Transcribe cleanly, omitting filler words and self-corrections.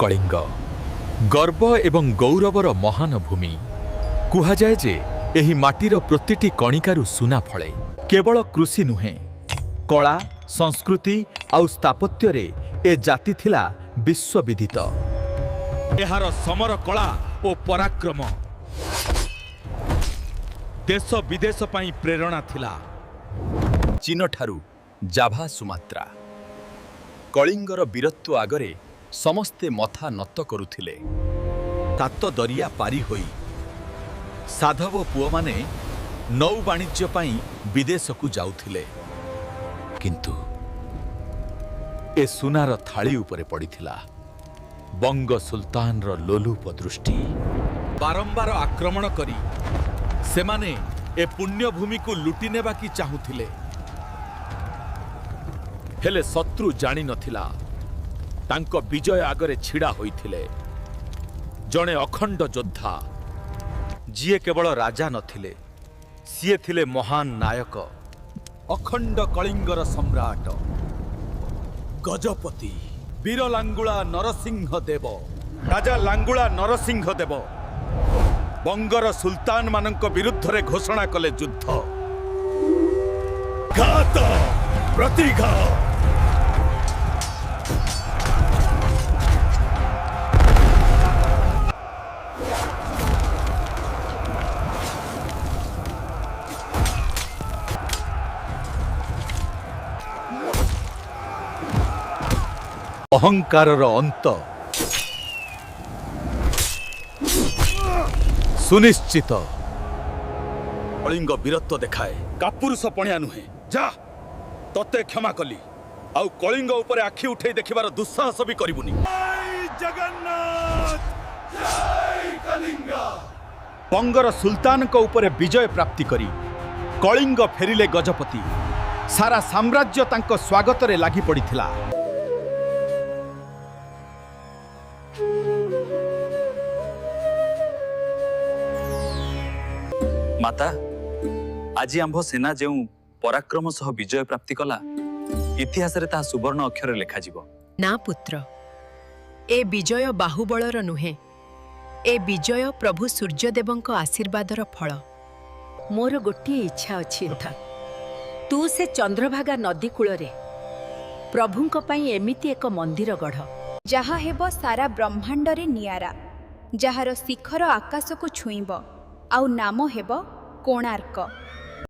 कलिंग गर्व एवं गौरवर महान भूमि कुहाजाए जे एही माटीर प्रतिटी कणिकारु सुना फळे। केवल कृषि नुहे कला संस्कृति आउ स्थापत्य रे ए जाति थिला विश्वविदित। एहार समर कला ओ पराक्रम देश विदेश पई प्रेरणा थिला। चीन ठारू जाभा सुमात्रा कलिंगर वीरत्व आगरे समस्ते मथा नत करुथिले। तात दरिया पारी होई साधव पुओ माने नौ वाणिज्य पई विदेश को जाउथिले, किंतु ए सुनार थाली उपरे पड़िथिला बंग सुल्तान रो लोलुप दृष्टि। बारंबार आक्रमण करी सेमाने ए पुण्य भूमि को लुटि नेबा की चाहुथिले, हेले शत्रु जानी नथिला तांको विजय आगरे छिड़ा होइथिले जणे अखंड योद्धा जिए केवल राजा नथिले, सिए थिले महान नायक, अखंड कलिंगर सम्राट गजपति वीर लांगुला नरसिंह देव। राजा लांगुला नरसिंह देव बंगर सुल्तान मानक विरुद्ध रे घोषणा कले युद्ध। घात प्रतिघात अहंकारर अंत सुनिश्चित। कलिंग वीरत्व देखाए कापुरुष पणिया नुहे। जा तते क्षमा कली आउ कलिंग उपरे आखि उठे देखिबार दुस्साहस भी करिबुनी। जय जगन्नाथ जय कलिंग। बंगर सुल्तान को उपरे विजय प्राप्ति करी कलिंग फेरिले गजपति। सारा साम्राज्य तांको स्वागत रे लागि पड़िथिला। माता आज आंभ सेना जो पराक्रम सह विजय प्राप्ति कला इतिहास रे ता सुवर्ण अक्षर लेखा जीव। ना पुत्र, ए विजय बाहुबलर नुहे, ए विजय प्रभु सूर्यदेवंक आशीर्वादर फल। मोर गोटे इच्छा अछि था तू से चंद्रभागा नदी कूल रे प्रभुंक पई एमिति एक मंदिर गढ़ जहा हेबो सारा ब्रह्मांड रे नियारा, जहार शिखर आकाश को छुईब, आउ नाम हेबो कोणार्क।